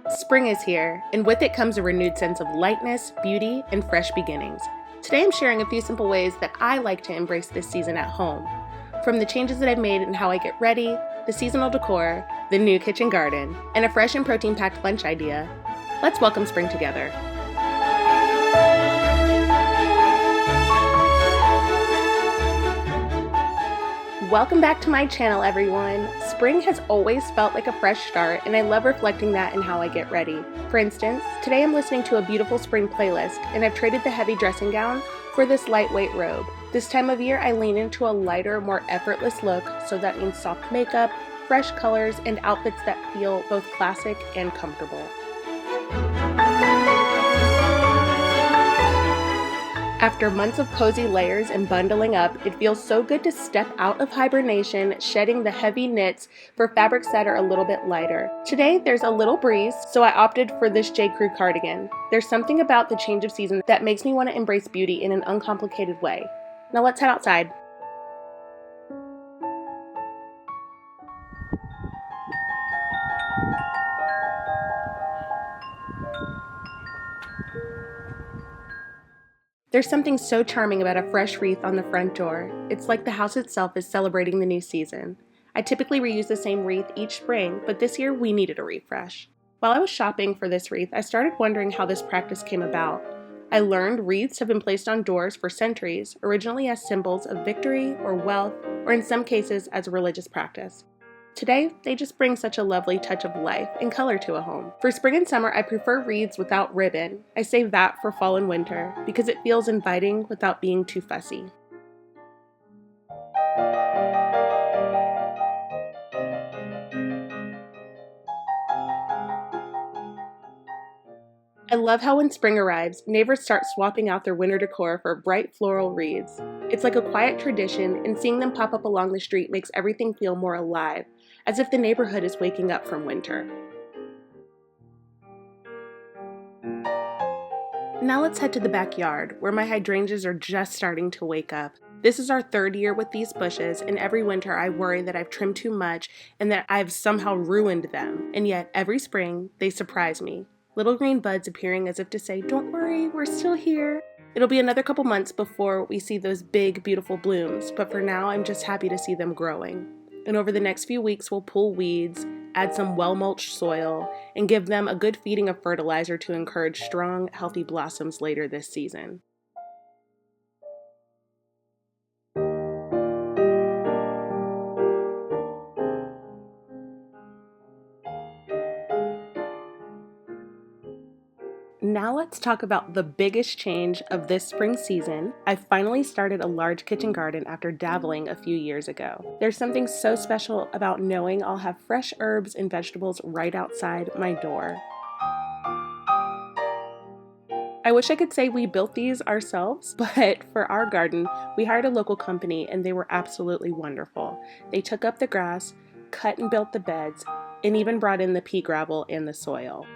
Spring is here, and with it comes a renewed sense of lightness, beauty, and fresh beginnings. Today I'm sharing a few simple ways that I like to embrace this season at home. From the changes that I've made in how I get ready, the seasonal decor, the new kitchen garden, and a fresh and protein-packed lunch idea, let's welcome spring together. Welcome back to my channel, everyone. Spring has always felt like a fresh start, and I love reflecting that in how I get ready. For instance, today I'm listening to a beautiful spring playlist, and I've traded the heavy dressing gown for this lightweight robe. This time of year, I lean into a lighter, more effortless look, so that means soft makeup, fresh colors, and outfits that feel both classic and comfortable. After months of cozy layers and bundling up, it feels so good to step out of hibernation, shedding the heavy knits for fabrics that are a little bit lighter. Today, there's a little breeze, so I opted for this J.Crew cardigan. There's something about the change of season that makes me want to embrace beauty in an uncomplicated way. Now let's head outside. There's something so charming about a fresh wreath on the front door. It's like the house itself is celebrating the new season. I typically reuse the same wreath each spring, but this year we needed a refresh. While I was shopping for this wreath, I started wondering how this practice came about. I learned wreaths have been placed on doors for centuries, originally as symbols of victory or wealth, or in some cases as a religious practice. Today, they just bring such a lovely touch of life and color to a home. For spring and summer, I prefer wreaths without ribbon. I save that for fall and winter because it feels inviting without being too fussy. I love how when spring arrives, neighbors start swapping out their winter decor for bright floral wreaths. It's like a quiet tradition, and seeing them pop up along the street makes everything feel more alive, as if the neighborhood is waking up from winter. Now let's head to the backyard, where my hydrangeas are just starting to wake up. This is our third year with these bushes, and every winter I worry that I've trimmed too much and that I've somehow ruined them. And yet, every spring, they surprise me. Little green buds appearing as if to say, "Don't worry, we're still here." It'll be another couple months before we see those big, beautiful blooms, but for now, I'm just happy to see them growing. And over the next few weeks, we'll pull weeds, add some well-mulched soil, and give them a good feeding of fertilizer to encourage strong, healthy blossoms later this season. Now let's talk about the biggest change of this spring season. I finally started a large kitchen garden after dabbling a few years ago. There's something so special about knowing I'll have fresh herbs and vegetables right outside my door. I wish I could say we built these ourselves, but for our garden, we hired a local company and they were absolutely wonderful. They took up the grass, cut and built the beds, and even brought in the pea gravel and the soil.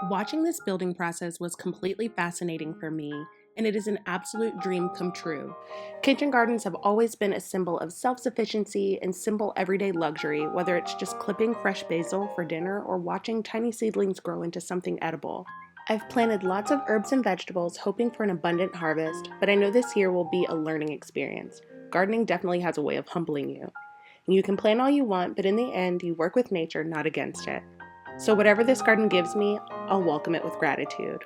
Watching this building process was completely fascinating for me, and it is an absolute dream come true. Kitchen gardens have always been a symbol of self-sufficiency and simple everyday luxury, whether it's just clipping fresh basil for dinner or watching tiny seedlings grow into something edible. I've planted lots of herbs and vegetables, hoping for an abundant harvest, but I know this year will be a learning experience. Gardening definitely has a way of humbling you. And you can plan all you want, but in the end, you work with nature, not against it. So whatever this garden gives me, I'll welcome it with gratitude.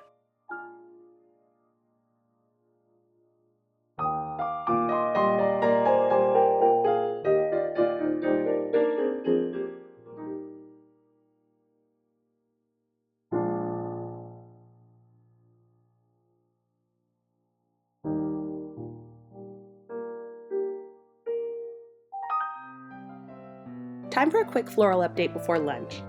Time for a quick floral update before lunch.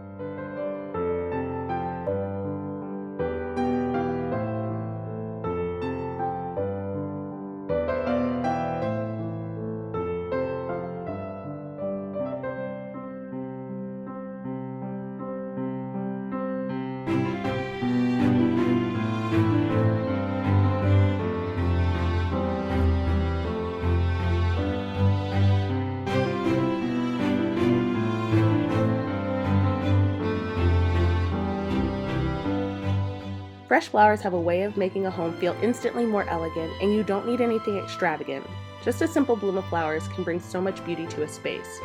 Fresh flowers have a way of making a home feel instantly more elegant, and you don't need anything extravagant. Just a simple bloom of flowers can bring so much beauty to a space.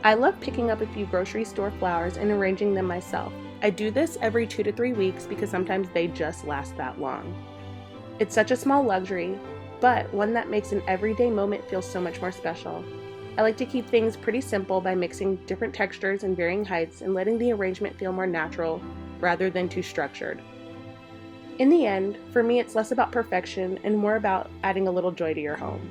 I love picking up a few grocery store flowers and arranging them myself. I do this every 2 to 3 weeks because sometimes they just last that long. It's such a small luxury, but one that makes an everyday moment feel so much more special. I like to keep things pretty simple by mixing different textures and varying heights and letting the arrangement feel more natural rather than too structured. In the end, for me, it's less about perfection and more about adding a little joy to your home.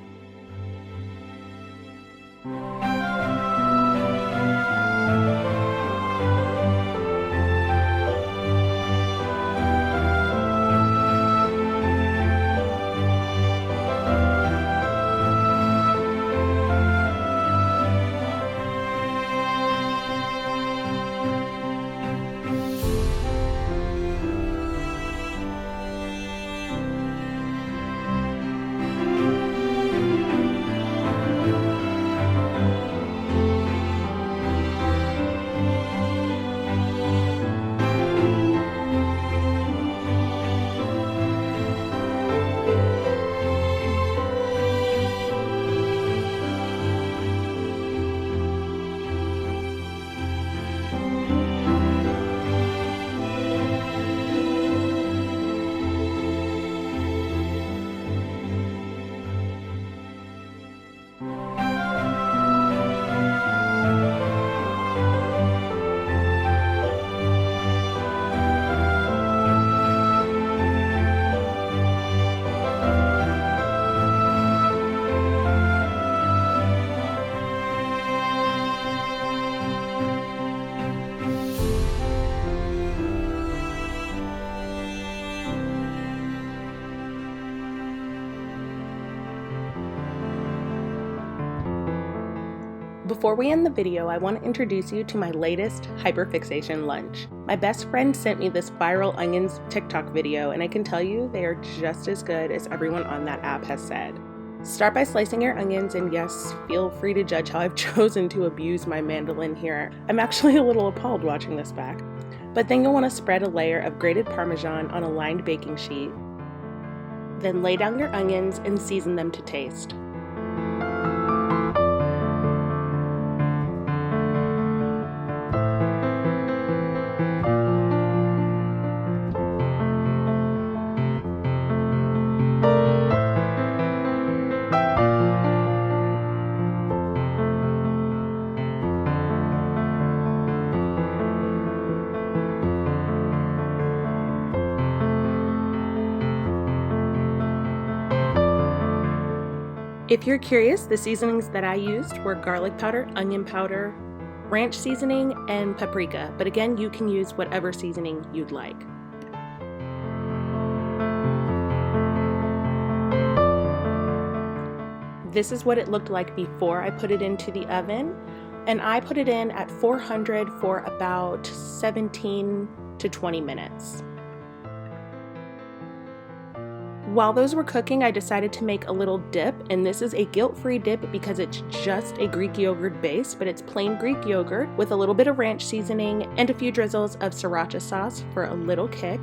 Before we end the video, I want to introduce you to my latest hyperfixation lunch. My best friend sent me this viral onions TikTok video, and I can tell you they are just as good as everyone on that app has said. Start by slicing your onions, and yes, feel free to judge how I've chosen to abuse my mandolin here. I'm actually a little appalled watching this back. But then you'll want to spread a layer of grated Parmesan on a lined baking sheet. Then lay down your onions and season them to taste. If you're curious, the seasonings that I used were garlic powder, onion powder, ranch seasoning, and paprika. But again, you can use whatever seasoning you'd like. This is what it looked like before I put it into the oven. And I put it in at 400 for about 17 to 20 minutes. While those were cooking, I decided to make a little dip, and this is a guilt-free dip because it's just a Greek yogurt base, but it's plain Greek yogurt with a little bit of ranch seasoning and a few drizzles of sriracha sauce for a little kick.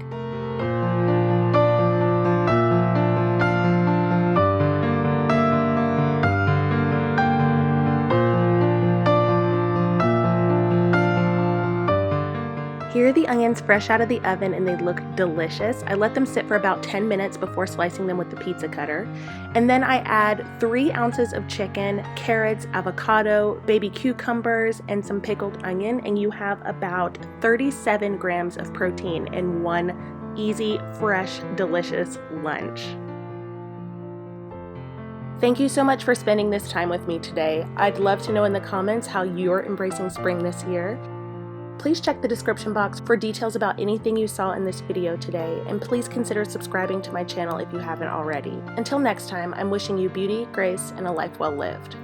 Here are the onions fresh out of the oven and they look delicious. I let them sit for about 10 minutes before slicing them with the pizza cutter. And then I add 3 ounces of chicken, carrots, avocado, baby cucumbers, and some pickled onion, and you have about 37 grams of protein in one easy, fresh, delicious lunch. Thank you so much for spending this time with me today. I'd love to know in the comments how you're embracing spring this year. Please check the description box for details about anything you saw in this video today, and please consider subscribing to my channel if you haven't already. Until next time, I'm wishing you beauty, grace, and a life well lived.